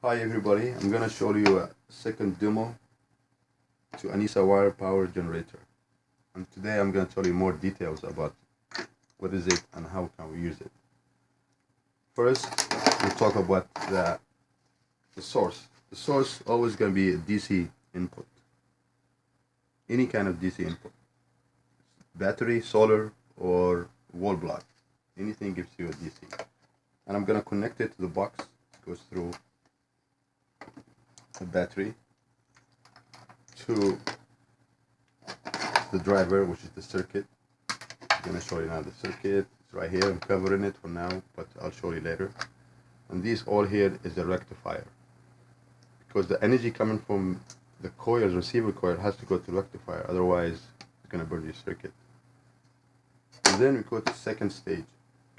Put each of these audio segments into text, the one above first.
Hi everybody, I'm gonna show you a second demo to ANISA wire power generator, and today I'm gonna tell you more details about what is it and how can we use it. First, we'll talk about the source. The source always gonna be a DC input, any kind of DC input, battery, solar, or wall block. Anything gives you a DC, and I'm gonna connect it to the box. It goes through the battery to the driver, which is the circuit. I'm going to show you now the circuit. It's right here. I'm covering it for now, but I'll show you later. And this all here is the rectifier, because the energy coming from the coil, receiver coil, has to go to rectifier, otherwise it's going to burn your circuit. And then we go to the second stage.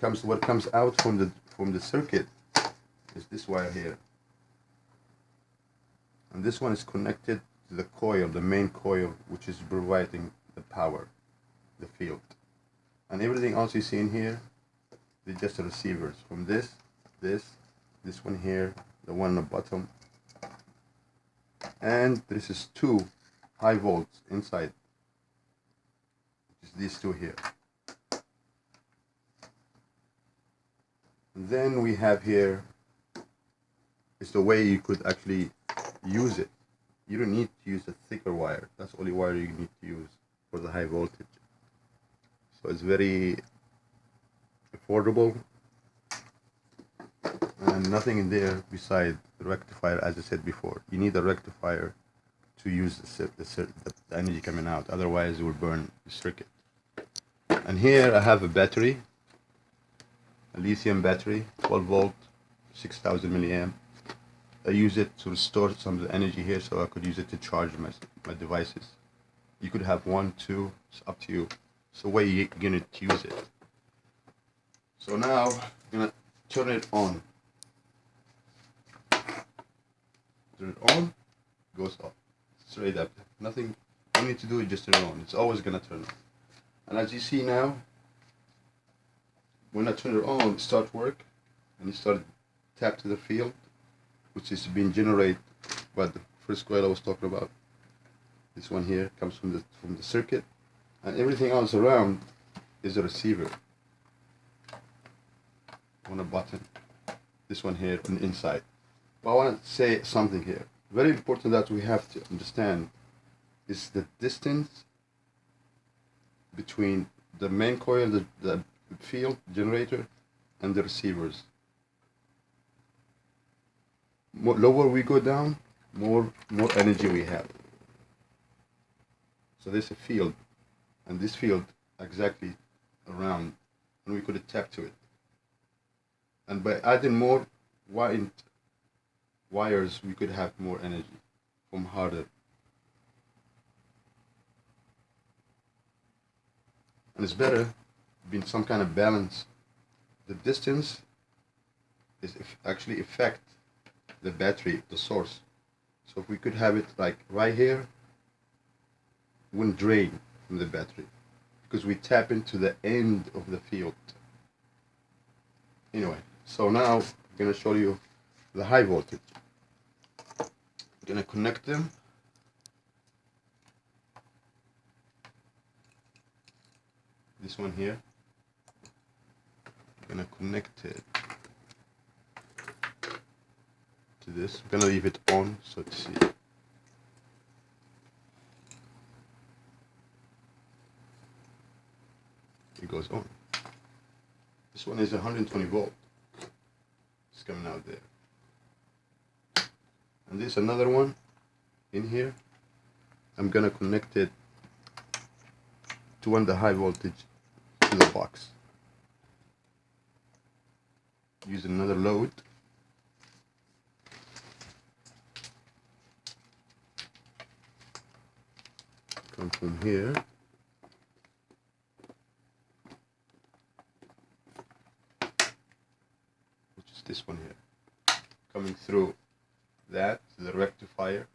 What comes out from the circuit is this wire here, and this one is connected to the coil, the main coil, which is providing the power, the field. And everything else you see in here, they're just the receivers from this one here, the one on the bottom, and this is two high volts inside, which is these two here. And then we have here is the way you could actually use it. You don't need to use a thicker wire. That's the only wire you need to use for the high voltage. So it's very affordable, and nothing in there beside the rectifier. As I said before, you need a rectifier to use the energy coming out, otherwise it will burn the circuit. And here I have a battery, a lithium battery, 12 volt, 6000 milliamp. I use it to restore some of the energy here, so I could use it to charge my devices. You could have one, two, it's up to you. So way you're gonna use it. So now I'm gonna turn it on. Turn it on, goes off, straight up. Nothing you need to do, is just turn it on. It's always gonna turn on. And as you see now, when I turn it on, it starts work, and it started tap to the field, which is being generated by the first coil I was talking about. This one here comes from the circuit, and everything else around is a receiver on a button. This one here on the inside. But I want to say something here. Very important that we have to understand is the distance between the main coil, the field generator, and the receivers. Lower we go down, more energy we have. So there's a field, and this field exactly around, and we could tap to it. And by adding more wires, we could have more energy from harder. And it's better being some kind of balance. The distance is actually affect the battery, the source. So if we could have it like right here, wouldn't drain from the battery, because we tap into the end of the field. Anyway, so now I'm gonna show you the high voltage. I'm gonna connect them. This one here, I'm gonna connect it to this. I'm gonna leave it on so to see. It goes on. This one is 120 volt. It's coming out there. And there's another one in here. I'm gonna connect it to one the high voltage to the box. Use another load. Come from here. Which is this one here. Coming through that to the rectifier,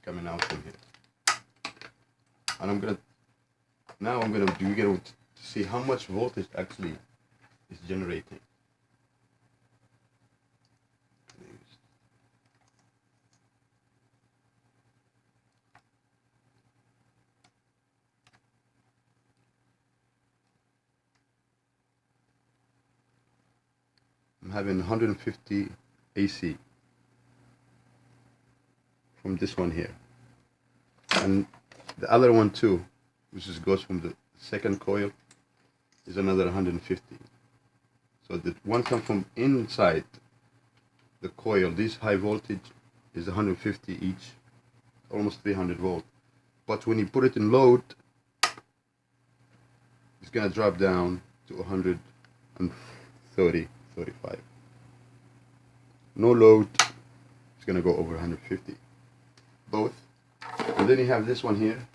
coming out from here. And we're gonna see how much voltage actually is generating. having 150 AC from this one here, and the other one too, which goes from the second coil, is another 150. So the one comes from inside the coil. This high voltage is 150 each, almost 300 volt. But when you put it in load, it's gonna drop down to 130, 35. No load, it's gonna go over 150. Both. And then you have this one here.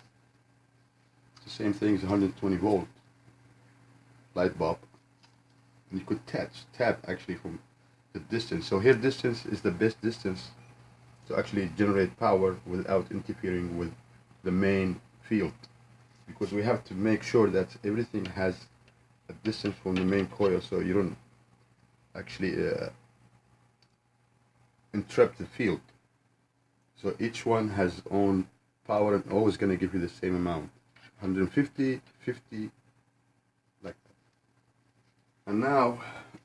It's the same thing, it's 120 volt light bulb. And you could tap actually from the distance. So here distance is the best distance to actually generate power without interfering with the main field, because we have to make sure that everything has a distance from the main coil, so you don't actually interrupt the field. So each one has its own power and always going to give you the same amount, 150, 50, like that. And now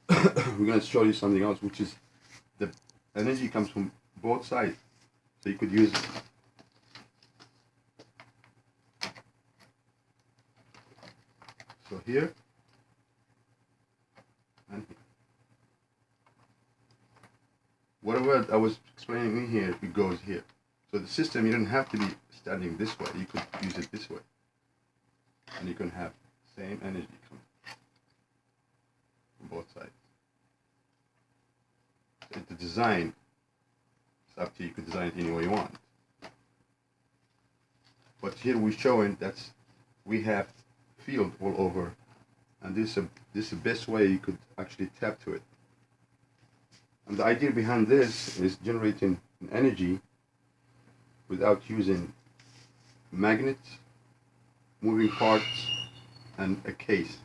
we're going to show you something else, which is the energy comes from both sides. So you could use so here and here. Whatever I was explaining in here, it goes here. So the system, you don't have to be standing this way. You could use it this way, and you can have same energy come from both sides. So the design, it's up to you. You could design it any way you want. But here we're showing that we have field all over, and this is the best way you could actually tap to it. And the idea behind this is generating energy without using magnets, moving parts, and a case.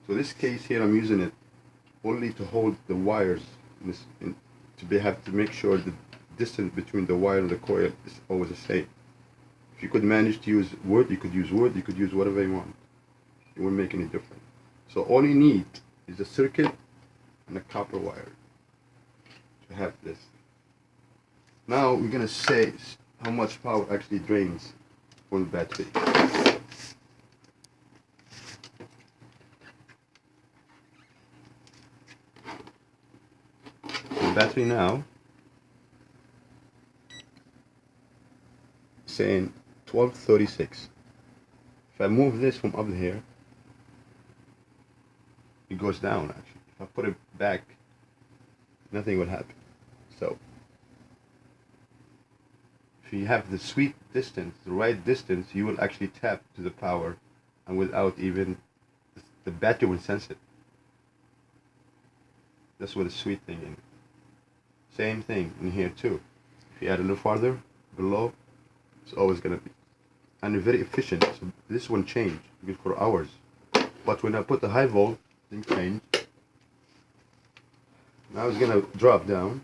So this case here, I'm using it only to hold the wires have to make sure the distance between the wire and the coil is always the same. If you could manage to use wood, you could use wood, you could use whatever you want. It wouldn't make any difference. So all you need is a circuit and a copper wire to have this. Now we're gonna say how much power actually drains from the battery. The battery now saying 1236. If I move this from up here, it goes down actually. If I put it back, nothing will happen. So if you have the sweet distance, the right distance, you will actually tap to the power, and without even, the battery will sense it. That's what the sweet thing is. Same thing in here too. If you add a little farther below, it's always gonna be, and very efficient. So this one change because for hours. But when I put the high volt, things change. Now it's gonna drop down.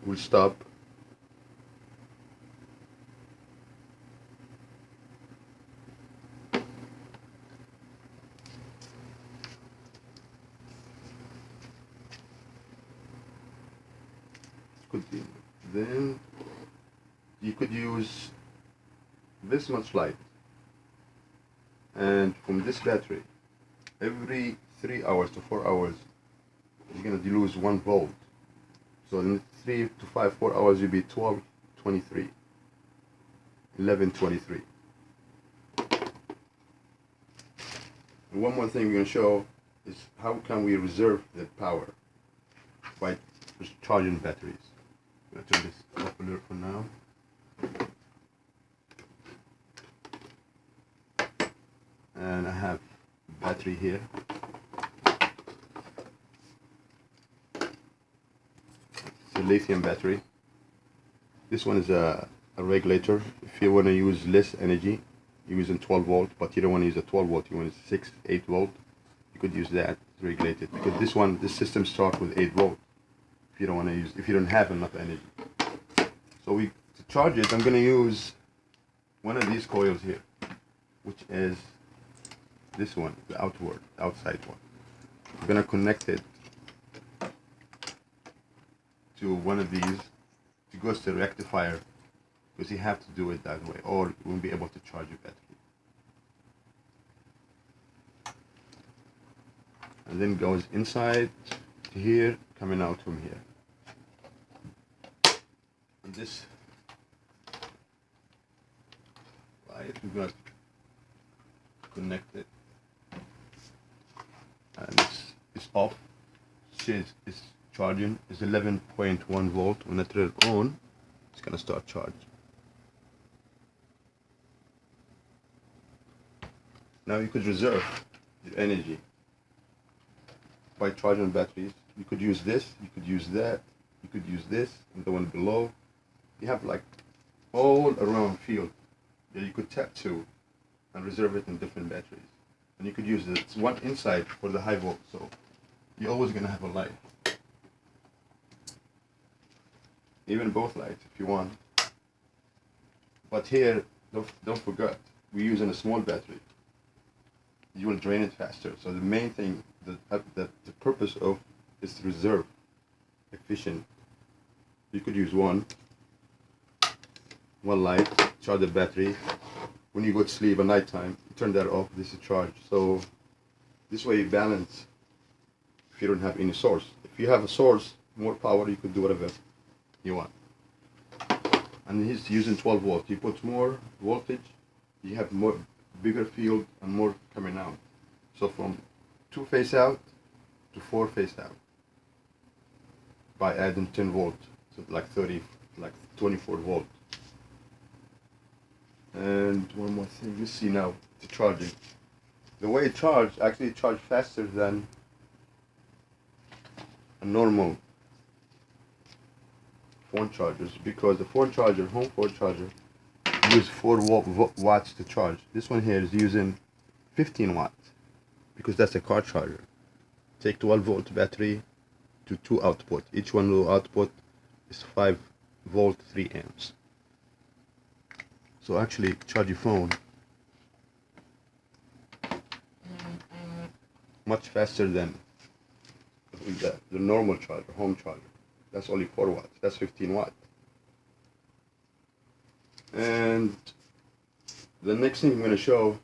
We'll stop. Continue. Then you could use this much light, and from this battery, every 3 hours to 4 hours, you're gonna lose 1 volt. So in 3 to 5, 4 hours, you'll be 1223, 1123. And one more thing we're gonna show is how can we reserve the power by charging batteries. I'm gonna turn this off a little for now. And I have battery here. It's a lithium battery. This one is a regulator. If you want to use less energy, you're using 12 volt, but you don't want to use a 12 volt, you want 6, 8 volt, you could use that to regulate it. Because this system starts with 8 volt. If you don't want to use, if you don't have enough energy. So to charge it, I'm going to use one of these coils here, which is this one, the outside one. I'm gonna connect it to one of these to go to the rectifier, because you have to do it that way or you won't be able to charge your battery. And then goes inside to here, coming out from here. And this, right, we're gonna connect it, and it's off. See, it's charging. It's 11.1 volt. When I turn it on, it's gonna start charge. Now you could reserve your energy by charging batteries. You could use this, you could use that, you could use this, and the one below. You have like all around field that you could tap to and reserve it in different batteries. And you could use this one inside for the high volt, so you're always gonna have a light. Even both lights if you want. But here, don't forget, we're using a small battery. You will drain it faster. So the main thing, the purpose of is to reserve efficient. You could use one light, charge the battery. When you go to sleep at night time, you turn that off, this is charged. So this way you balance if you don't have any source. If you have a source, more power, you could do whatever you want. And he's using 12 volts. You put more voltage, you have bigger field and more coming out. So from 2 phase out to 4 phase out by adding 10 volt, so like 24 volt. And one more thing, you see now the charging. The way it charges, actually it charges faster than a normal phone chargers, because the phone charger, home phone charger, use 4 watts to charge. This one here is using 15 watts because that's a car charger. Take 12 volt battery to 2 output. Each one low output is 5 volt 3 amps. So actually charge your phone much faster than the normal charger, home charger. That's only 4 watts. That's 15 watts. And the next thing I'm going to show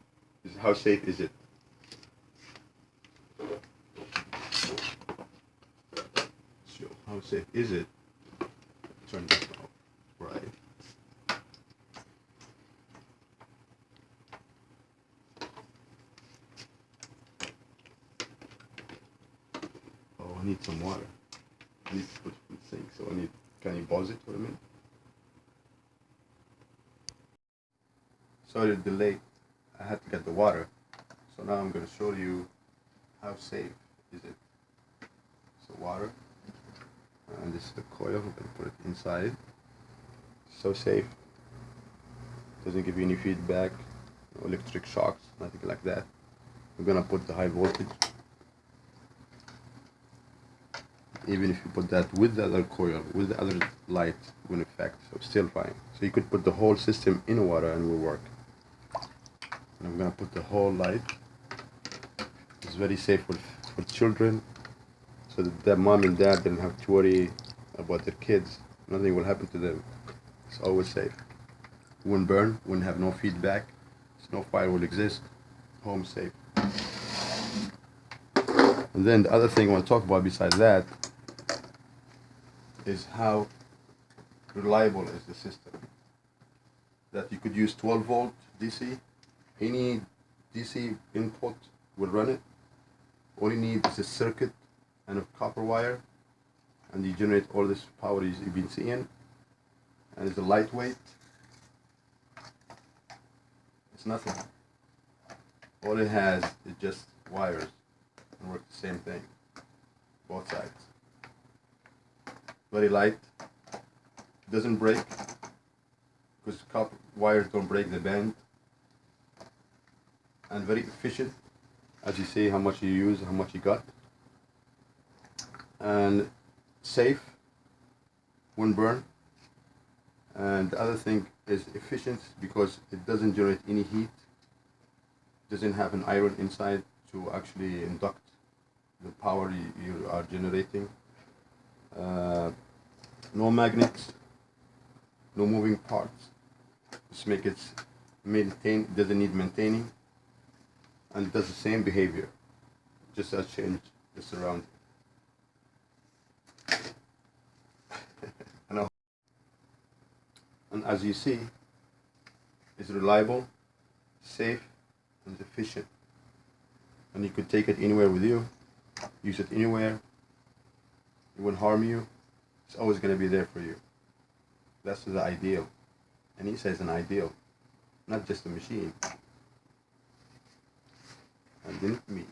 is how safe is it. So how safe is it? Turn this off. Right. Oh, I need some water. I need to put it in the sink, so can you pause it for a minute? Sorry the delay, I had to get the water. So now I'm going to show you how safe is it. So water, and this is the coil. I'm going to put it inside. So safe, doesn't give you any feedback, no electric shocks, nothing like that. We're going to put the high voltage. Even if you put that with the other coil, with the other light, it won't affect, so still fine. So you could put the whole system in water and it will work. And I'm gonna put the whole light. It's very safe for children, so that their mom and dad didn't have to worry about their kids. Nothing will happen to them. It's always safe. It won't burn, won't have no feedback, no fire will exist. Home safe. And then the other thing I want to talk about besides that is how reliable is the system. That you could use 12 volt DC, any DC input will run it. All you need is a circuit and a copper wire, and you generate all this power you've been seeing. And it's a lightweight. It's nothing. All it has is just wires and work the same thing, both sides. Very light, doesn't break because copper wires don't break the band, and very efficient, as you see how much you use, how much you got, and safe, won't burn. And the other thing is efficient because it doesn't generate any heat, doesn't have an iron inside to actually induct the power you are generating. No magnets, no moving parts. Just make it maintain, doesn't need maintaining, and does the same behavior. Just a change the surrounding. And as you see, it's reliable, safe, and efficient. And you could take it anywhere with you, use it anywhere. It won't harm you. It's always going to be there for you. That's the ideal. And he says an ideal, not just a machine. And didn't me.